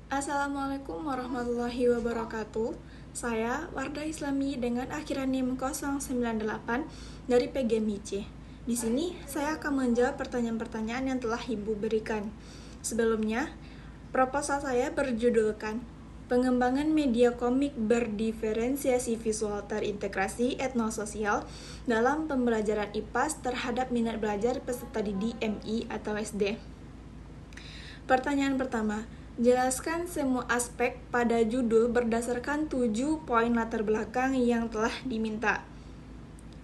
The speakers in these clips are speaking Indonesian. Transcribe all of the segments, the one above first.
Assalamualaikum warahmatullahi wabarakatuh. Saya Wardah Islami dengan akhiran NIM 098 dari PGMIC. Di sini saya akan menjawab pertanyaan-pertanyaan yang telah Ibu berikan. Sebelumnya, proposal saya berjudulkan Pengembangan media komik berdiferensiasi visual terintegrasi etnososial dalam pembelajaran IPAS terhadap minat belajar peserta didik MI atau SD. Pertanyaan pertama, jelaskan semua aspek pada judul berdasarkan 7 poin latar belakang yang telah diminta.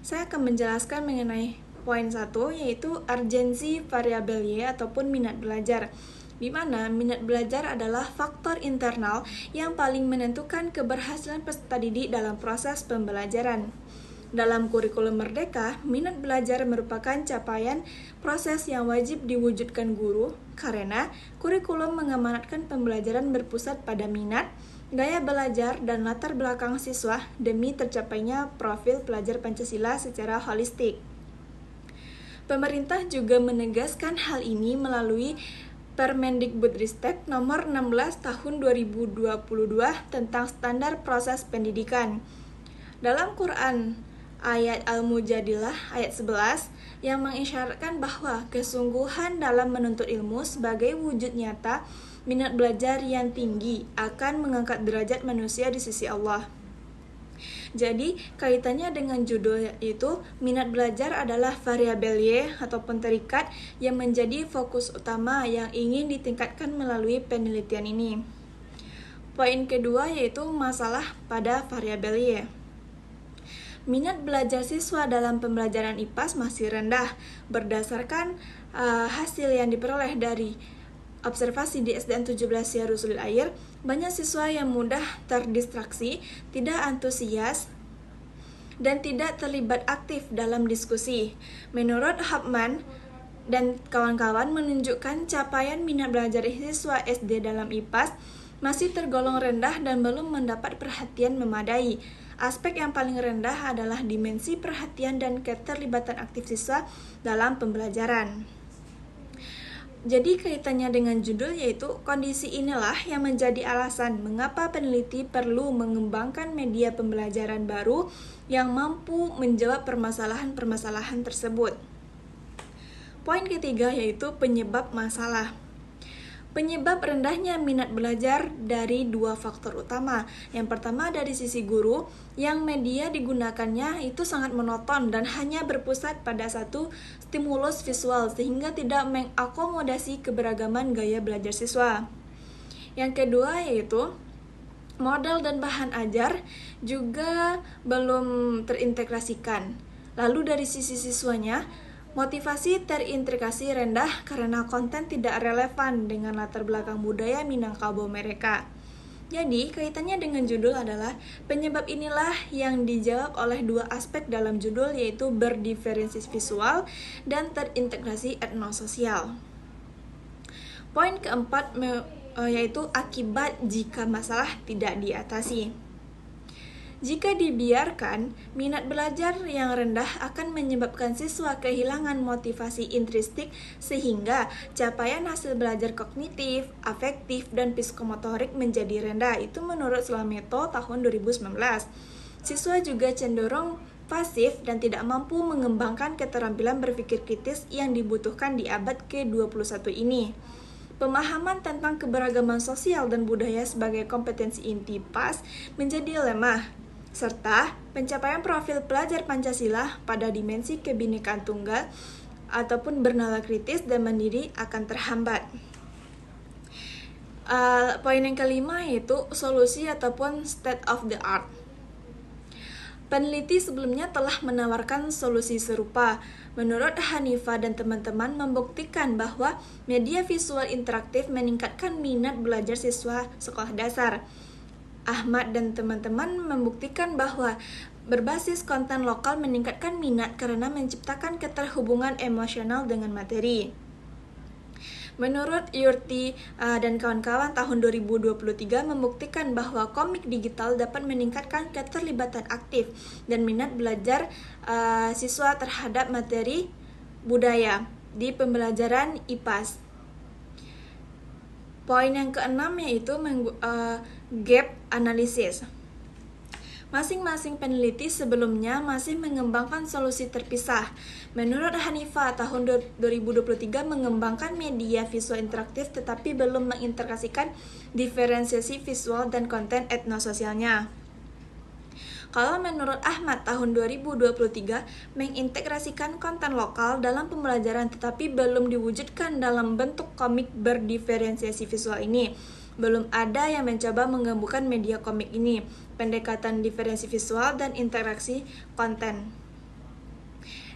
Saya akan menjelaskan mengenai poin 1, yaitu urgensi variabel Y ataupun minat belajar, di mana minat belajar adalah faktor internal yang paling menentukan keberhasilan peserta didik dalam proses pembelajaran. Dalam kurikulum Merdeka, minat belajar merupakan capaian proses yang wajib diwujudkan guru karena kurikulum mengamanatkan pembelajaran berpusat pada minat, gaya belajar, dan latar belakang siswa demi tercapainya profil pelajar Pancasila secara holistik. Pemerintah juga menegaskan hal ini melalui Permendikbudristek Nomor 16 Tahun 2022 tentang Standar Proses Pendidikan. Dalam Quran ayat Al-Mujadilah ayat 11 yang mengisyaratkan bahwa kesungguhan dalam menuntut ilmu sebagai wujud nyata minat belajar yang tinggi akan mengangkat derajat manusia di sisi Allah. Jadi, kaitannya dengan judul yaitu minat belajar adalah variabel Y ataupun terikat yang menjadi fokus utama yang ingin ditingkatkan melalui penelitian ini. Poin kedua yaitu masalah pada variabel Y. Minat belajar siswa dalam pembelajaran IPAS masih rendah berdasarkan hasil yang diperoleh dari observasi di SDN 17 Syarul Air. Banyak siswa yang mudah terdistraksi, tidak antusias, dan tidak terlibat aktif dalam diskusi. Menurut Hapman dan kawan-kawan menunjukkan capaian minat belajar siswa SD dalam IPAS masih tergolong rendah dan belum mendapat perhatian memadai. Aspek yang paling rendah adalah dimensi perhatian dan keterlibatan aktif siswa dalam pembelajaran. Jadi kaitannya dengan judul yaitu kondisi inilah yang menjadi alasan mengapa peneliti perlu mengembangkan media pembelajaran baru yang mampu menjawab permasalahan-permasalahan tersebut. Poin ketiga yaitu penyebab masalah. Penyebab rendahnya minat belajar dari dua faktor utama. Yang pertama dari sisi guru, yang media digunakannya itu sangat monoton dan hanya berpusat pada satu stimulus visual sehingga tidak mengakomodasi keberagaman gaya belajar siswa. Yang kedua yaitu model dan bahan ajar juga belum terintegrasikan. Lalu dari sisi siswanya, motivasi terintegrasi rendah karena konten tidak relevan dengan latar belakang budaya Minangkabau mereka. Jadi, kaitannya dengan judul adalah penyebab inilah yang dijawab oleh dua aspek dalam judul yaitu berdiferensiasi visual dan terintegrasi etnososial. Poin keempat yaitu akibat jika masalah tidak diatasi. Jika dibiarkan, minat belajar yang rendah akan menyebabkan siswa kehilangan motivasi intrinsik sehingga capaian hasil belajar kognitif, afektif, dan psikomotorik menjadi rendah. Itu menurut Slameto tahun 2019. Siswa juga cenderung pasif dan tidak mampu mengembangkan keterampilan berpikir kritis yang dibutuhkan di abad ke-21 ini. Pemahaman tentang keberagaman sosial dan budaya sebagai kompetensi inti PAS menjadi lemah, serta pencapaian profil pelajar Pancasila pada dimensi kebinekaan tunggal ataupun bernalar kritis dan mandiri akan terhambat. Poin yang kelima yaitu solusi ataupun state of the art. Peneliti sebelumnya telah menawarkan solusi serupa. Menurut Hanifah dan teman-teman membuktikan bahwa media visual interaktif meningkatkan minat belajar siswa sekolah dasar. Ahmad dan teman-teman membuktikan bahwa berbasis konten lokal meningkatkan minat karena menciptakan keterhubungan emosional dengan materi. Menurut Yurti dan kawan-kawan tahun 2023 membuktikan bahwa komik digital dapat meningkatkan keterlibatan aktif dan minat belajar siswa terhadap materi budaya di pembelajaran IPAS. Poin yang keenam yaitu gap analysis. Masing-masing peneliti sebelumnya masih mengembangkan solusi terpisah. Menurut Hanifah, tahun 2023 mengembangkan media visual interaktif tetapi belum mengintegrasikan diferensiasi visual dan konten etnososialnya. Kalau menurut Ahmad, tahun 2023 mengintegrasikan konten lokal dalam pembelajaran tetapi belum diwujudkan dalam bentuk komik berdiferensiasi visual ini. Belum ada yang mencoba menggabungkan media komik ini, pendekatan diferensi visual dan interaksi konten.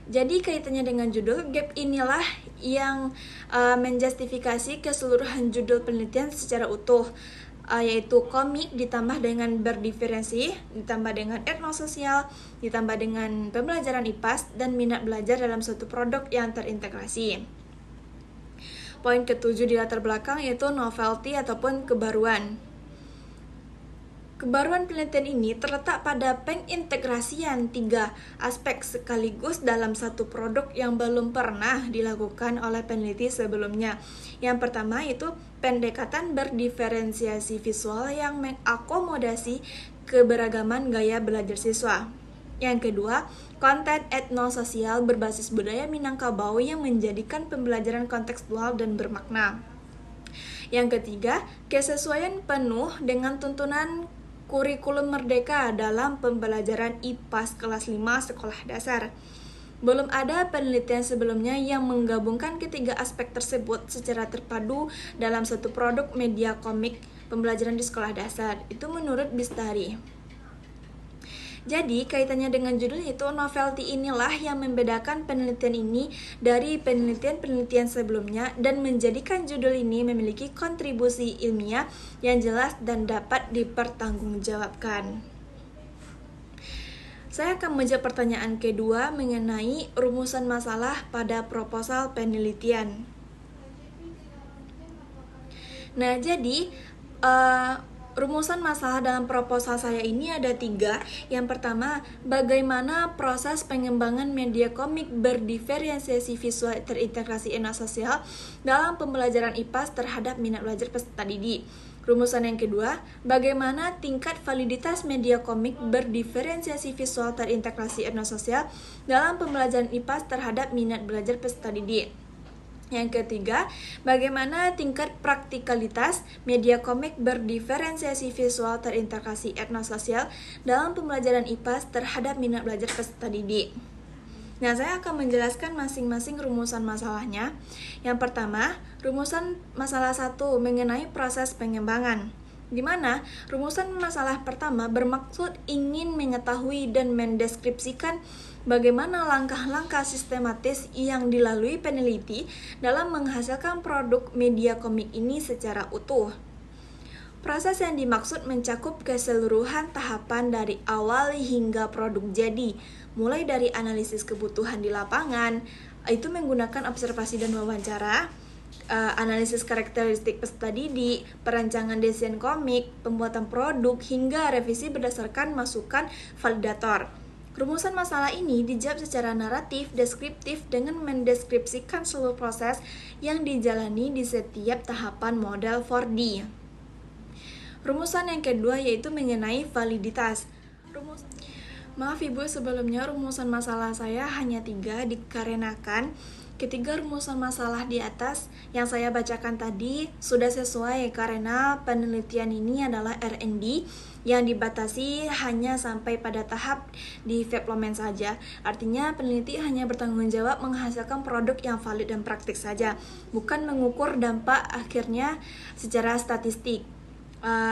Jadi kaitannya dengan judul, gap inilah yang menjustifikasi keseluruhan judul penelitian secara utuh, yaitu komik ditambah dengan berdiferensi, ditambah dengan etnososial, ditambah dengan pembelajaran IPAS, dan minat belajar dalam suatu produk yang terintegrasi. Poin ketujuh di latar belakang yaitu novelty ataupun kebaruan. Kebaruan penelitian ini terletak pada pengintegrasian 3 aspek sekaligus dalam satu produk yang belum pernah dilakukan oleh peneliti sebelumnya. Yang pertama itu pendekatan berdiferensiasi visual yang mengakomodasi keberagaman gaya belajar siswa. Yang kedua, konten etnososial berbasis budaya Minangkabau yang menjadikan pembelajaran kontekstual dan bermakna. Yang ketiga, kesesuaian penuh dengan tuntunan kurikulum merdeka dalam pembelajaran IPAS kelas 5 sekolah dasar. Belum ada penelitian sebelumnya yang menggabungkan ketiga aspek tersebut secara terpadu dalam satu produk media komik pembelajaran di sekolah dasar. Itu menurut Bistari. Jadi, kaitannya dengan judul itu, novelty inilah yang membedakan penelitian ini dari penelitian-penelitian sebelumnya dan menjadikan judul ini memiliki kontribusi ilmiah yang jelas dan dapat dipertanggungjawabkan. Saya akan menjawab pertanyaan kedua mengenai rumusan masalah pada proposal penelitian. Nah, jadi rumusan masalah dalam proposal saya ini ada 3. Yang pertama, bagaimana proses pengembangan media komik berdiferensiasi visual terintegrasi etnososial dalam pembelajaran IPAS terhadap minat belajar peserta didik. Rumusan yang kedua, bagaimana tingkat validitas media komik berdiferensiasi visual terintegrasi etnososial dalam pembelajaran IPAS terhadap minat belajar peserta didik. Yang ketiga, bagaimana tingkat praktikalitas media komik berdiferensiasi visual terintegrasi etnososial dalam pembelajaran IPAS terhadap minat belajar peserta didik. Nah, saya akan menjelaskan masing-masing rumusan masalahnya. Yang pertama, rumusan masalah 1 mengenai proses pengembangan, di mana rumusan masalah pertama bermaksud ingin mengetahui dan mendeskripsikan bagaimana langkah-langkah sistematis yang dilalui peneliti dalam menghasilkan produk media komik ini secara utuh. Proses yang dimaksud mencakup keseluruhan tahapan dari awal hingga produk jadi, mulai dari analisis kebutuhan di lapangan, itu menggunakan observasi dan wawancara, analisis karakteristik peserta didik, perancangan desain komik, pembuatan produk, hingga revisi berdasarkan masukan validator. Rumusan masalah ini dijawab secara naratif, deskriptif dengan mendeskripsikan seluruh proses yang dijalani di setiap tahapan model 4D. Rumusan yang kedua yaitu mengenai validitas. Maaf Ibu, sebelumnya rumusan masalah saya hanya 3 dikarenakan ketiga rumusan masalah di atas yang saya bacakan tadi sudah sesuai karena penelitian ini adalah R&D yang dibatasi hanya sampai pada tahap development saja. Artinya peneliti hanya bertanggung jawab menghasilkan produk yang valid dan praktik saja, bukan mengukur dampak akhirnya secara statistik,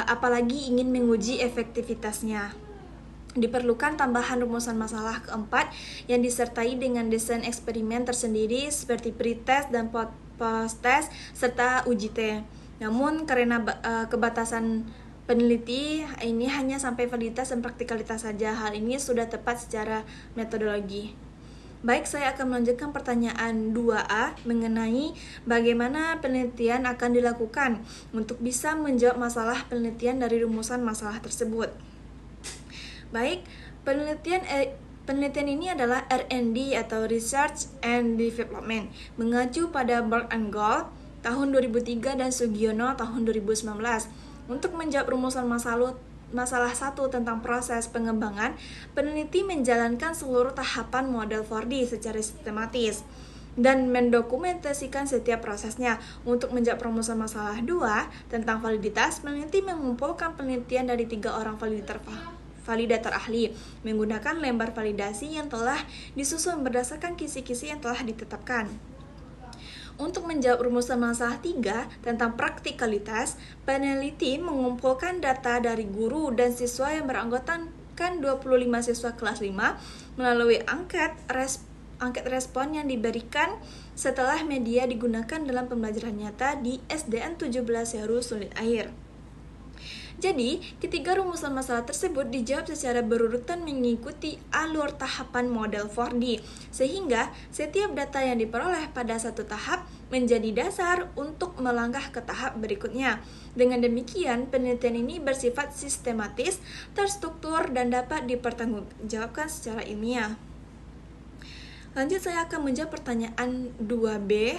apalagi ingin menguji efektivitasnya. Diperlukan tambahan rumusan masalah keempat yang disertai dengan desain eksperimen tersendiri seperti pre-test dan post-test serta uji T. Namun karena kebatasan peneliti ini hanya sampai validitas dan praktikalitas saja, hal ini sudah tepat secara metodologi. Baik, saya akan melanjutkan pertanyaan 2A mengenai bagaimana penelitian akan dilakukan untuk bisa menjawab masalah penelitian dari rumusan masalah tersebut. Baik, penelitian ini adalah R&D atau Research and Development, mengacu pada Berg and Gall tahun 2003 dan Sugiono tahun 2019. Untuk menjawab rumusan masalah 1 tentang proses pengembangan, peneliti menjalankan seluruh tahapan model 4D secara sistematis dan mendokumentasikan setiap prosesnya. Untuk menjawab rumusan masalah 2 tentang validitas, peneliti mengumpulkan penelitian dari 3 orang validator ahli menggunakan lembar validasi yang telah disusun berdasarkan kisi-kisi yang telah ditetapkan. Untuk menjawab rumusan masalah 3 tentang praktikalitas, peneliti mengumpulkan data dari guru dan siswa yang beranggotakan 25 siswa kelas 5 melalui angket respon yang diberikan setelah media digunakan dalam pembelajaran nyata di SDN 17 Seru Sulit Air. Jadi, ketiga rumusan masalah tersebut dijawab secara berurutan mengikuti alur tahapan model 4D, sehingga setiap data yang diperoleh pada satu tahap menjadi dasar untuk melangkah ke tahap berikutnya. Dengan demikian, penelitian ini bersifat sistematis, terstruktur, dan dapat dipertanggungjawabkan secara ilmiah. Lanjut, saya akan menjawab pertanyaan 2B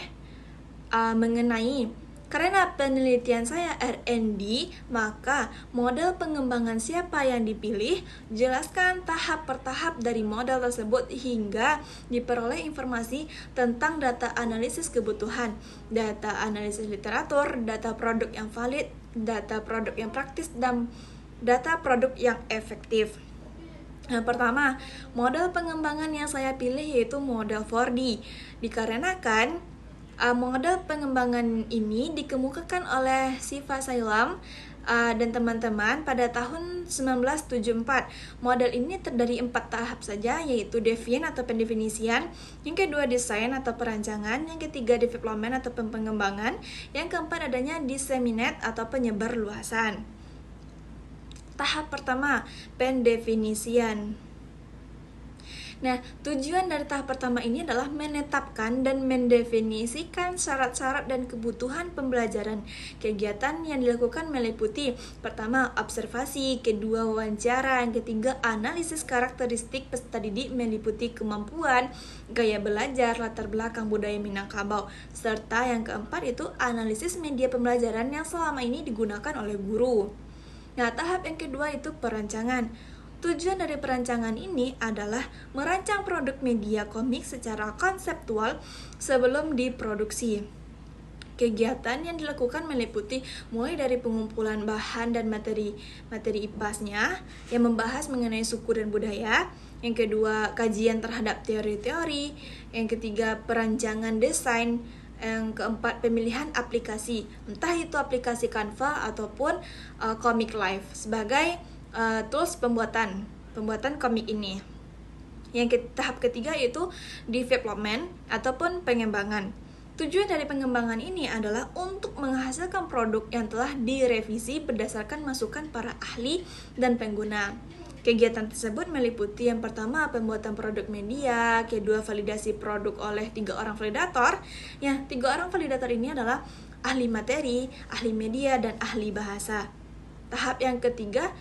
mengenai karena penelitian saya R&D, maka model pengembangan siapa yang dipilih? Jelaskan tahap per tahap dari model tersebut hingga diperoleh informasi tentang data analisis kebutuhan, data analisis literatur, data produk yang valid, data produk yang praktis, dan data produk yang efektif. Yang pertama, model pengembangan yang saya pilih yaitu model 4D. Dikarenakan model pengembangan ini dikemukakan oleh Siva Sailam dan teman-teman pada tahun 1974. Model ini terdiri 4 tahap saja, yaitu define atau pendefinisian, yang kedua desain atau perancangan, yang ketiga development atau pengembangan, yang keempat adanya disseminate atau penyebar luasan. Tahap pertama, pendefinisian. Nah, tujuan dari tahap pertama ini adalah menetapkan dan mendefinisikan syarat-syarat dan kebutuhan pembelajaran. Kegiatan yang dilakukan meliputi pertama, observasi, kedua, wawancara, yang ketiga, analisis karakteristik peserta didik meliputi kemampuan, gaya belajar, latar belakang budaya Minangkabau, serta yang keempat itu analisis media pembelajaran yang selama ini digunakan oleh guru. Nah, tahap yang kedua itu perancangan. Tujuan dari perancangan ini adalah merancang produk media komik secara konseptual sebelum diproduksi. Kegiatan yang dilakukan meliputi mulai dari pengumpulan bahan dan materi IPAS-nya yang membahas mengenai suku dan budaya, yang kedua kajian terhadap teori-teori, yang ketiga perancangan desain, yang keempat pemilihan aplikasi, entah itu aplikasi Canva ataupun Comic Live sebagai tools pembuatan komik ini. Yang tahap ketiga yaitu development ataupun pengembangan. Tujuan dari pengembangan ini adalah untuk menghasilkan produk yang telah direvisi berdasarkan masukan para ahli dan pengguna. Kegiatan tersebut meliputi yang pertama pembuatan produk media, kedua validasi produk oleh 3 orang validator. Ya, 3 orang validator ini adalah ahli materi, ahli media, dan ahli bahasa. Tahap yang ketiga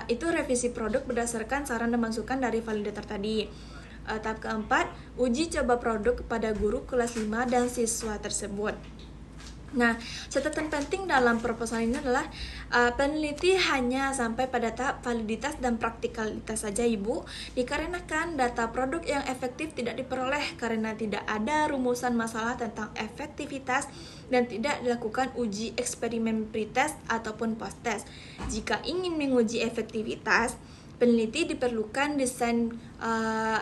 itu revisi produk berdasarkan saran dan masukan dari validator tadi. Tahap keempat, uji coba produk kepada guru kelas 5 dan siswa tersebut. Nah, catatan penting dalam proposal ini adalah peneliti hanya sampai pada tahap validitas dan praktikalitas saja, Ibu, dikarenakan data produk yang efektif tidak diperoleh karena tidak ada rumusan masalah tentang efektivitas dan tidak dilakukan uji eksperimen pretest ataupun post-test. Jika ingin menguji efektivitas, peneliti diperlukan desain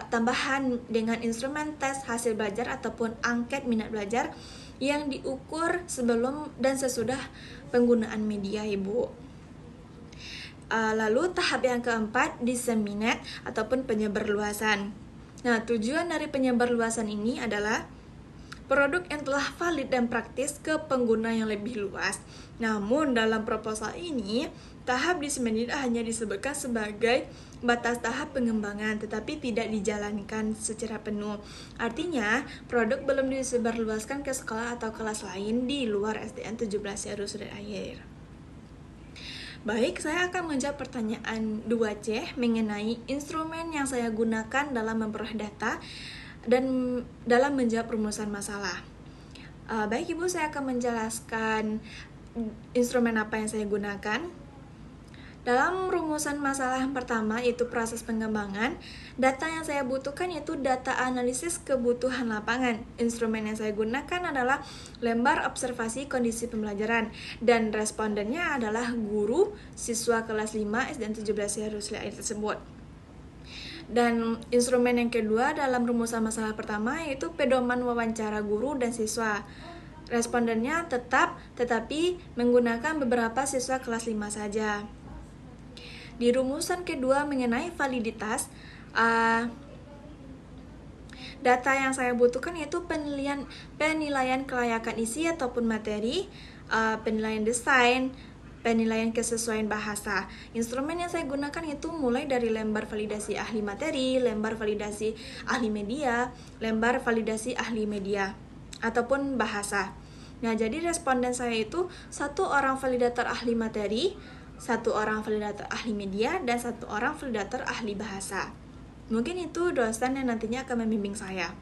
tambahan dengan instrumen tes hasil belajar ataupun angket minat belajar yang diukur sebelum dan sesudah penggunaan media, Ibu. Lalu tahap yang keempat, disseminate ataupun penyebarluasan. Nah, tujuan dari penyebarluasan ini adalah produk yang telah valid dan praktis ke pengguna yang lebih luas. Namun dalam proposal ini, tahap disseminate hanya disebutkan sebagai batas tahap pengembangan, tetapi tidak dijalankan secara penuh. Artinya, produk belum disebarluaskan ke sekolah atau kelas lain di luar SDN 17 Seru Sulit Air. Baik, saya akan menjawab pertanyaan 2C mengenai instrumen yang saya gunakan dalam memperoleh data dan dalam menjawab rumusan masalah. Baik Ibu, saya akan menjelaskan instrumen apa yang saya gunakan. Dalam rumusan masalah yang pertama, yaitu proses pengembangan, data yang saya butuhkan yaitu data analisis kebutuhan lapangan. Instrumen yang saya gunakan adalah lembar observasi kondisi pembelajaran, dan respondennya adalah guru siswa kelas 5 SDN 17 Rusli Air tersebut. Dan instrumen yang kedua dalam rumusan masalah pertama yaitu pedoman wawancara guru dan siswa. Respondennya tetapi menggunakan beberapa siswa kelas 5 saja. Di rumusan kedua mengenai validitas, data yang saya butuhkan yaitu penilaian kelayakan isi ataupun materi, penilaian desain, penilaian kesesuaian bahasa. Instrumen yang saya gunakan itu mulai dari lembar validasi ahli materi, lembar validasi ahli media, lembar validasi ahli media, ataupun bahasa. Nah, jadi responden saya itu 1 orang validator ahli materi, 1 orang validator ahli media, dan 1 orang validator ahli bahasa. Mungkin itu dosen yang nantinya akan membimbing saya.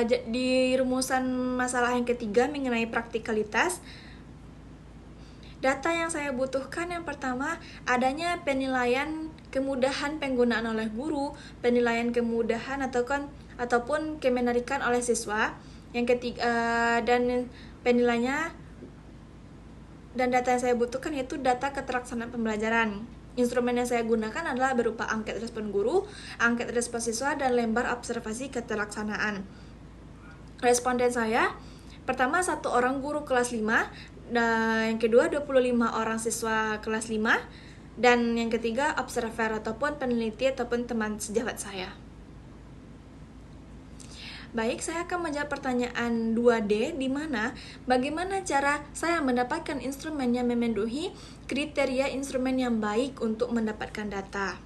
Di rumusan masalah yang ketiga mengenai praktikalitas, data yang saya butuhkan yang pertama adanya penilaian kemudahan penggunaan oleh guru, penilaian kemudahan ataupun kemenarikan oleh siswa. Yang ketiga dan penilaiannya dan data yang saya butuhkan yaitu data keterlaksanaan pembelajaran. Instrumen yang saya gunakan adalah berupa angket respon guru, angket respon siswa, dan lembar observasi keterlaksanaan. Responden saya pertama 1 orang guru kelas 5, dan yang kedua 25 orang siswa kelas 5, dan yang ketiga observer ataupun peneliti ataupun teman sejawat saya. Baik, saya akan menjawab pertanyaan 2D, di mana bagaimana cara saya mendapatkan instrumen yang memenuhi kriteria instrumen yang baik untuk mendapatkan data.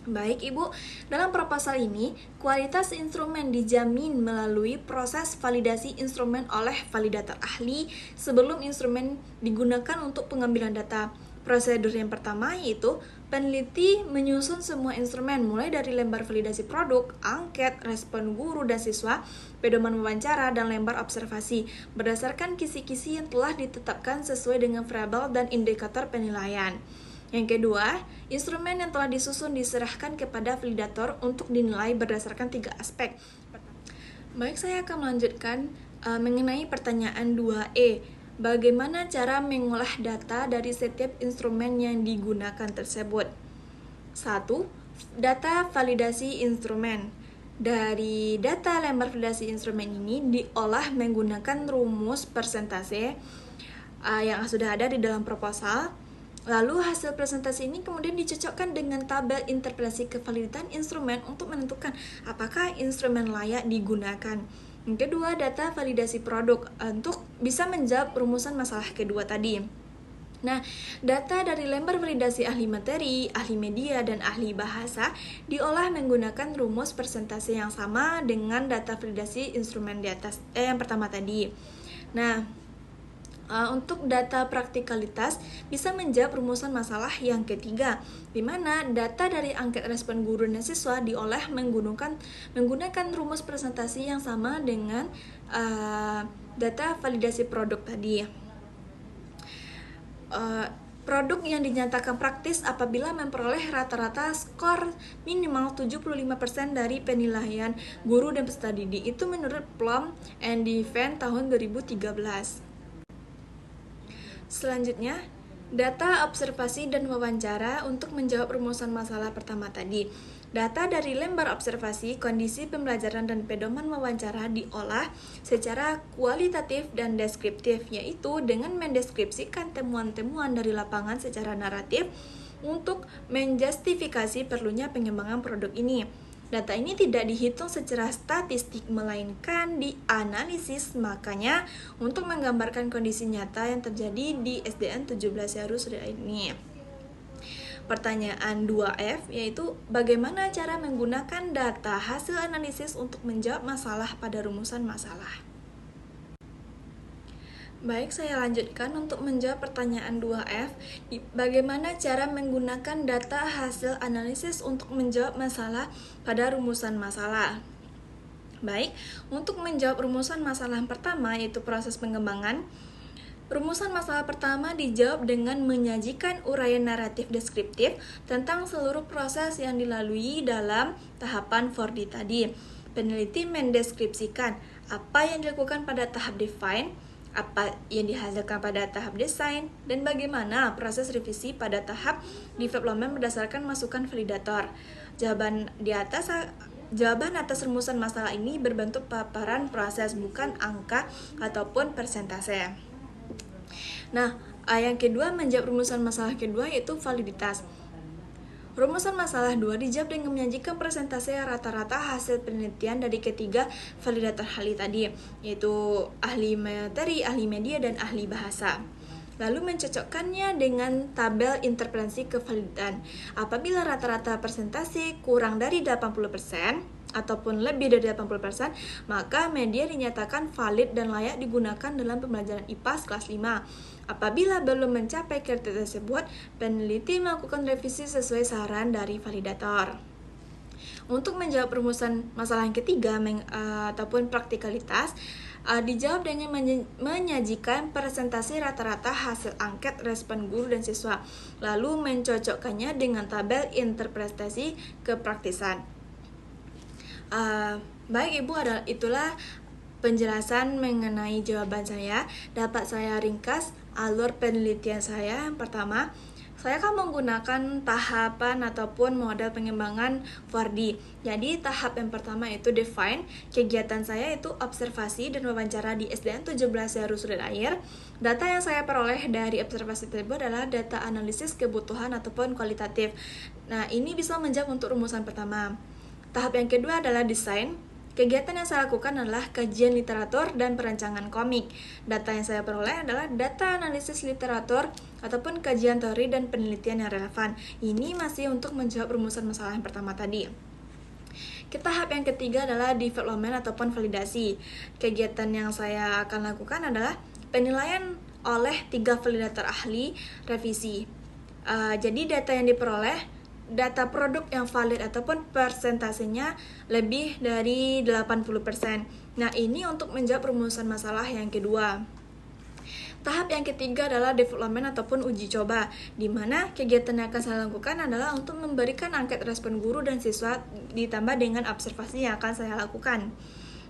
Baik Ibu, dalam proposal ini, kualitas instrumen dijamin melalui proses validasi instrumen oleh validator ahli sebelum instrumen digunakan untuk pengambilan data. Prosedur yang pertama yaitu peneliti menyusun semua instrumen mulai dari lembar validasi produk, angket, respon guru dan siswa, pedoman wawancara, dan lembar observasi berdasarkan kisi-kisi yang telah ditetapkan sesuai dengan variabel dan indikator penilaian. Yang kedua, instrumen yang telah disusun diserahkan kepada validator untuk dinilai berdasarkan 3 aspek. Baik, saya akan melanjutkan mengenai pertanyaan 2E. Bagaimana cara mengolah data dari setiap instrumen yang digunakan tersebut? 1. Data validasi instrumen. Dari data lembar validasi instrumen ini diolah menggunakan rumus persentase yang sudah ada di dalam proposal. Lalu hasil presentasi ini kemudian dicocokkan dengan tabel interpretasi kevaliditan instrumen untuk menentukan apakah instrumen layak digunakan. Yang kedua, data validasi produk untuk bisa menjawab rumusan masalah kedua tadi. Nah, data dari lembar validasi ahli materi, ahli media, dan ahli bahasa diolah menggunakan rumus persentase yang sama dengan data validasi instrumen di atas yang pertama tadi. Nah, untuk data praktikalitas bisa menjawab rumusan masalah yang ketiga, di mana data dari angket respon guru dan siswa diolah menggunakan rumus presentasi yang sama dengan data validasi produk tadi. Produk yang dinyatakan praktis apabila memperoleh rata-rata skor minimal 75% dari penilaian guru dan peserta didik, itu menurut Plum and Devine tahun 2013. Selanjutnya, data observasi dan wawancara untuk menjawab rumusan masalah pertama tadi. Data dari lembar observasi, kondisi pembelajaran, dan pedoman wawancara diolah secara kualitatif dan deskriptif, yaitu dengan mendeskripsikan temuan-temuan dari lapangan secara naratif untuk menjustifikasi perlunya pengembangan produk ini. Data ini tidak dihitung secara statistik, melainkan dianalisis. Makanya, untuk menggambarkan kondisi nyata yang terjadi di SDN 17 Yarus ini. Pertanyaan 2F, yaitu bagaimana cara menggunakan data hasil analisis untuk menjawab masalah pada rumusan masalah. Baik, saya lanjutkan untuk menjawab pertanyaan 2F. Bagaimana cara menggunakan data hasil analisis untuk menjawab masalah pada rumusan masalah? Baik, untuk menjawab rumusan masalah pertama yaitu proses pengembangan. Rumusan masalah pertama dijawab dengan menyajikan uraian naratif deskriptif tentang seluruh proses yang dilalui dalam tahapan 4D tadi. Peneliti mendeskripsikan apa yang dilakukan pada tahap define, apa yang dihasilkan pada tahap desain, dan bagaimana proses revisi pada tahap development berdasarkan masukan validator. Jawaban atas rumusan masalah ini berbentuk paparan proses, bukan angka ataupun persentase. Nah, yang kedua menjawab rumusan masalah kedua yaitu validitas. Rumusan masalah 2 dijawab dengan menyajikan persentase rata-rata hasil penelitian dari ketiga validator ahli tadi, yaitu ahli materi, ahli media, dan ahli bahasa. Lalu mencocokkannya dengan tabel interpretasi kevalidan. Apabila rata-rata persentase kurang dari 80% ataupun lebih dari 80%, maka media dinyatakan valid dan layak digunakan dalam pembelajaran IPA kelas 5. Apabila belum mencapai kriteria tersebut, peneliti melakukan revisi sesuai saran dari validator. Untuk menjawab rumusan masalah yang ketiga ataupun praktikalitas, dijawab dengan menyajikan presentasi rata-rata hasil angket respon guru dan siswa, lalu mencocokkannya dengan tabel interpretasi kepraktisan. Baik Ibu, itulah penjelasan mengenai jawaban saya. Dapat saya ringkas alur penelitian saya. Yang pertama, saya akan menggunakan tahapan ataupun model pengembangan 4D. Jadi tahap yang pertama itu define. Kegiatan saya itu observasi dan wawancara di SDN 17 Heru Sulit Air. Data yang saya peroleh dari observasi tersebut adalah data analisis kebutuhan ataupun kualitatif. Nah, ini bisa menjawab untuk rumusan pertama. Tahap yang kedua adalah desain. Kegiatan yang saya lakukan adalah kajian literatur dan perancangan komik. Data yang saya peroleh adalah data analisis literatur ataupun kajian teori dan penelitian yang relevan. Ini masih untuk menjawab rumusan masalah yang pertama tadi. Tahap yang ketiga adalah development ataupun validasi. Kegiatan yang saya akan lakukan adalah penilaian oleh 3 validator ahli revisi. Jadi data yang diperoleh, data produk yang valid ataupun persentasenya lebih dari 80%. Nah, ini untuk menjawab rumusan masalah yang kedua. Tahap yang ketiga adalah development ataupun uji coba, di mana kegiatan yang akan saya lakukan adalah untuk memberikan angket respon guru dan siswa ditambah dengan observasi yang akan saya lakukan.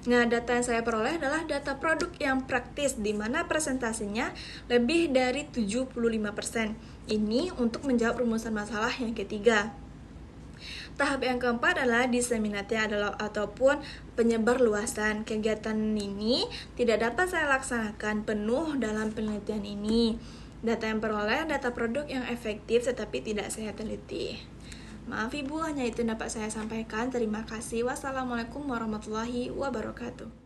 Nah, data yang saya peroleh adalah data produk yang praktis, di mana presentasinya lebih dari 75%. Ini untuk menjawab rumusan masalah yang ketiga. Tahap yang keempat adalah diseminasi ataupun penyebar luasan. Kegiatan ini tidak dapat saya laksanakan penuh dalam penelitian ini. Data yang peroleh data produk yang efektif tetapi tidak saya teliti. Maaf Ibu, hanya itu yang dapat saya sampaikan. Terima kasih. Wassalamualaikum warahmatullahi wabarakatuh.